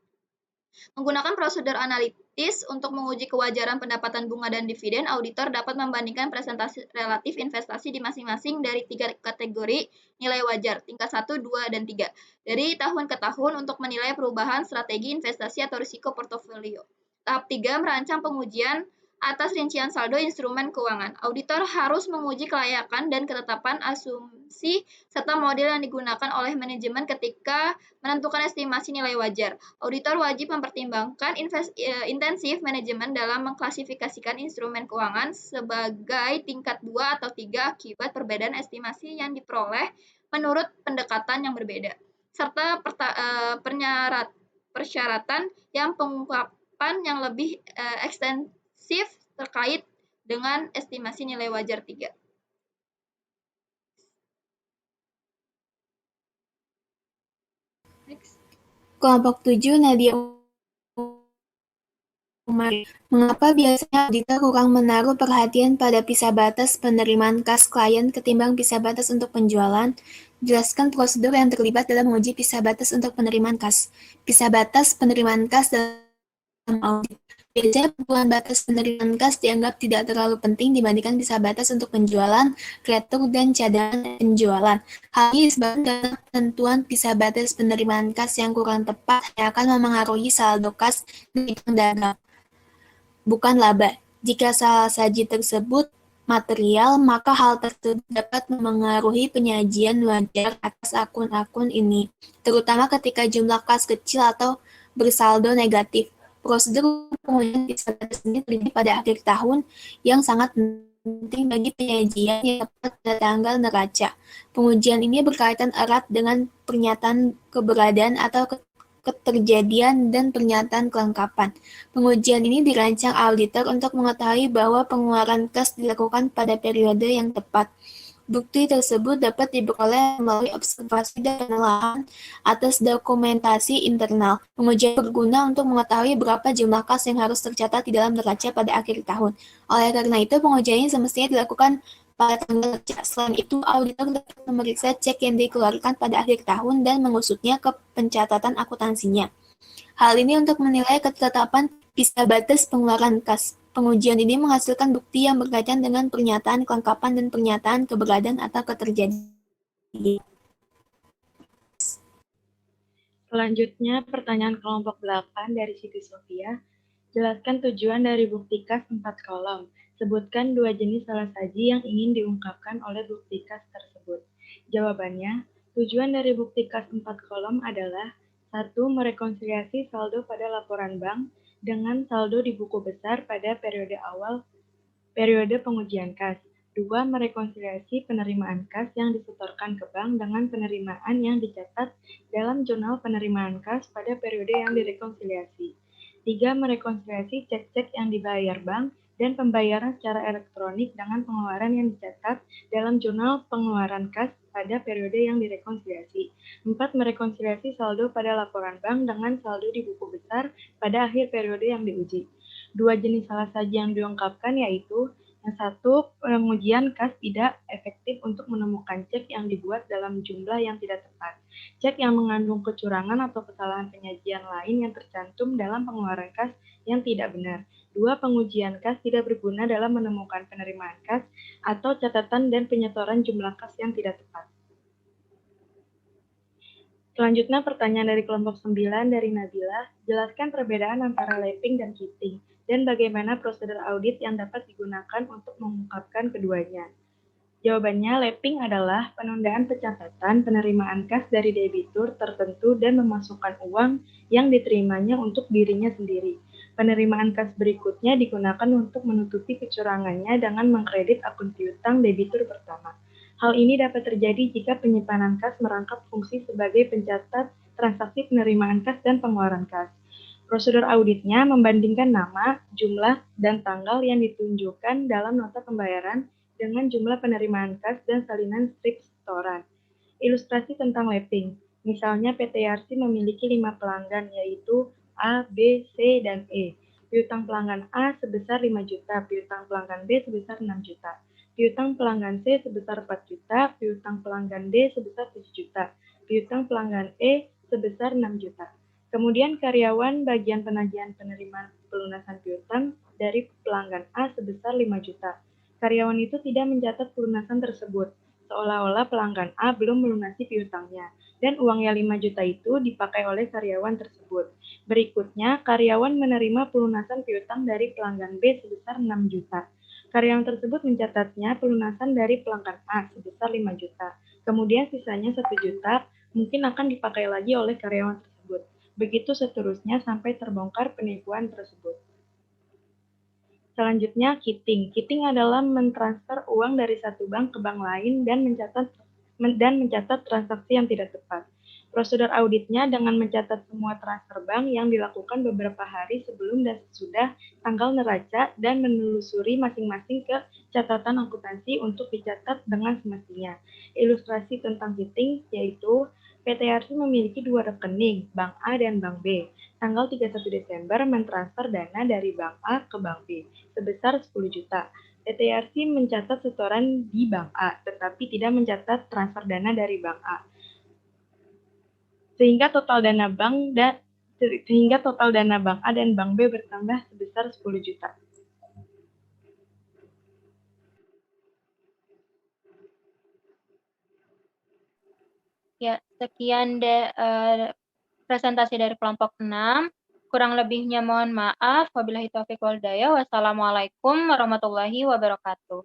Menggunakan prosedur analitis untuk menguji kewajaran pendapatan bunga dan dividen, auditor dapat membandingkan presentasi relatif investasi di masing-masing dari 3 kategori nilai wajar, tingkat 1, 2, dan 3, dari tahun ke tahun untuk menilai perubahan strategi investasi atau risiko portofolio. Tahap 3, merancang pengujian atas rincian saldo instrumen keuangan. Auditor harus menguji kelayakan dan ketetapan asumsi serta model yang digunakan oleh manajemen ketika menentukan estimasi nilai wajar. Auditor wajib mempertimbangkan intensif manajemen dalam mengklasifikasikan instrumen keuangan sebagai tingkat 2 atau 3 akibat perbedaan estimasi yang diperoleh menurut pendekatan yang berbeda, serta persyaratan yang pengungkapan yang lebih ekstensif terkait dengan estimasi nilai wajar 3. Next. Kelompok 7, Nadia Umar. Mengapa biasanya auditor kurang menaruh perhatian pada pisah batas penerimaan kas klien ketimbang pisah batas untuk penjualan? Jelaskan prosedur yang terlibat dalam menguji pisah batas untuk penerimaan kas. Pisah batas penerimaan kas dalam audit. Biasanya pengumpulan batas penerimaan kas dianggap tidak terlalu penting dibandingkan pisah batas untuk penjualan, retur, dan cadangan penjualan. Hal ini disebabkan karena penentuan pisah batas penerimaan kas yang kurang tepat yang akan memengaruhi saldo kas di bank dagang, bukan laba. Jika salah saji tersebut material, maka hal tersebut dapat memengaruhi penyajian wajar atas akun-akun ini, terutama ketika jumlah kas kecil atau bersaldo negatif. Prosedur pengujian pisah batas ini terjadi pada akhir tahun yang sangat penting bagi penyajian yang tepat pada tanggal neraca. Pengujian ini berkaitan erat dengan pernyataan keberadaan atau keterjadian dan pernyataan kelengkapan. Pengujian ini dirancang auditor untuk mengetahui bahwa pengeluaran kas dilakukan pada periode yang tepat. Bukti tersebut dapat diperoleh melalui observasi dan penelaahan atas dokumentasi internal. Pengujian berguna untuk mengetahui berapa jumlah kas yang harus tercatat di dalam neraca pada akhir tahun. Oleh karena itu, pengujian ini semestinya dilakukan pada tanggal neraca. Selain itu, auditor dapat memeriksa cek yang dikeluarkan pada akhir tahun dan mengusutnya ke pencatatan akuntansinya. Hal ini untuk menilai ketetapan bisa batas pengeluaran kas. Pengujian ini menghasilkan bukti yang berkaitan dengan pernyataan kelengkapan dan pernyataan keberadaan atau keterjadian. Selanjutnya, pertanyaan kelompok 8 dari Siti Sofia. Jelaskan tujuan dari bukti kas 4 kolom. Sebutkan 2 jenis alasaji yang ingin diungkapkan oleh bukti kas tersebut. Jawabannya, tujuan dari bukti kas 4 kolom adalah 1. Merekonsiliasi saldo pada laporan bank dengan saldo di buku besar pada periode pengujian kas. 2. Merekonsiliasi penerimaan kas yang disetorkan ke bank dengan penerimaan yang dicatat dalam jurnal penerimaan kas pada periode yang direkonsiliasi. 3. Merekonsiliasi cek-cek yang dibayar bank dan pembayaran secara elektronik dengan pengeluaran yang dicatat dalam jurnal pengeluaran kas pada periode yang direkonsiliasi. 4. Merekonsiliasi saldo pada laporan bank dengan saldo di buku besar pada akhir periode yang diuji. 2 jenis alasaji yang diungkapkan yaitu yang 1, pengujian kas tidak efektif untuk menemukan cek yang dibuat dalam jumlah yang tidak tepat. Cek yang mengandung kecurangan atau kesalahan penyajian lain yang tercantum dalam pengeluaran kas yang tidak benar. 2. Pengujian kas tidak berguna dalam menemukan penerimaan kas atau catatan dan penyetoran jumlah kas yang tidak tepat. Selanjutnya pertanyaan dari kelompok 9 dari Nabila. Jelaskan perbedaan antara lapping dan kitting dan bagaimana prosedur audit yang dapat digunakan untuk mengungkapkan keduanya. Jawabannya, lapping adalah penundaan pencatatan penerimaan kas dari debitur tertentu dan memasukkan uang yang diterimanya untuk dirinya sendiri. Penerimaan kas berikutnya digunakan untuk menutupi kecurangannya dengan mengkredit akun piutang debitur pertama. Hal ini dapat terjadi jika penyimpanan kas merangkap fungsi sebagai pencatat transaksi penerimaan kas dan pengeluaran kas. Prosedur auditnya membandingkan nama, jumlah, dan tanggal yang ditunjukkan dalam nota pembayaran dengan jumlah penerimaan kas dan salinan strip setoran. Ilustrasi tentang lapping. Misalnya PT Yarsi memiliki 5 pelanggan yaitu A, B, C, dan E. Piutang pelanggan A sebesar 5 juta, piutang pelanggan B sebesar 6 juta. Piutang pelanggan C sebesar 4 juta, piutang pelanggan D sebesar 7 juta, piutang pelanggan E sebesar 6 juta. Kemudian karyawan bagian penagihan penerimaan pelunasan piutang dari pelanggan A sebesar 5 juta. Karyawan itu tidak mencatat pelunasan tersebut, seolah-olah pelanggan A belum melunasi piutangnya, dan uang yang 5 juta itu dipakai oleh karyawan tersebut. Berikutnya, karyawan menerima pelunasan piutang dari pelanggan B sebesar 6 juta. Karyawan tersebut mencatatnya pelunasan dari pelanggan A sebesar 5 juta. Kemudian sisanya 1 juta mungkin akan dipakai lagi oleh karyawan tersebut. Begitu seterusnya sampai terbongkar penipuan tersebut. Selanjutnya, kitting. Kitting adalah mentransfer uang dari satu bank ke bank lain dan mencatat transaksi yang tidak tepat. Prosedur auditnya dengan mencatat semua transfer bank yang dilakukan beberapa hari sebelum dan sesudah tanggal neraca dan menelusuri masing-masing ke catatan akuntansi untuk dicatat dengan semestinya. Ilustrasi tentang kitting yaitu PT Yarsi memiliki 2 rekening, Bank A dan Bank B. Tanggal 31 Desember mentransfer dana dari Bank A ke Bank B sebesar 10 juta. PT Yarsi mencatat setoran di Bank A, tetapi tidak mencatat transfer dana dari Bank A. Sehingga total dana Bank A dan Bank B bertambah sebesar 10 juta. Ya, sekian presentasi dari kelompok 6. Kurang lebihnya mohon maaf. Wabillahi taufiq wal hidayah. Wassalamualaikum warahmatullahi wabarakatuh.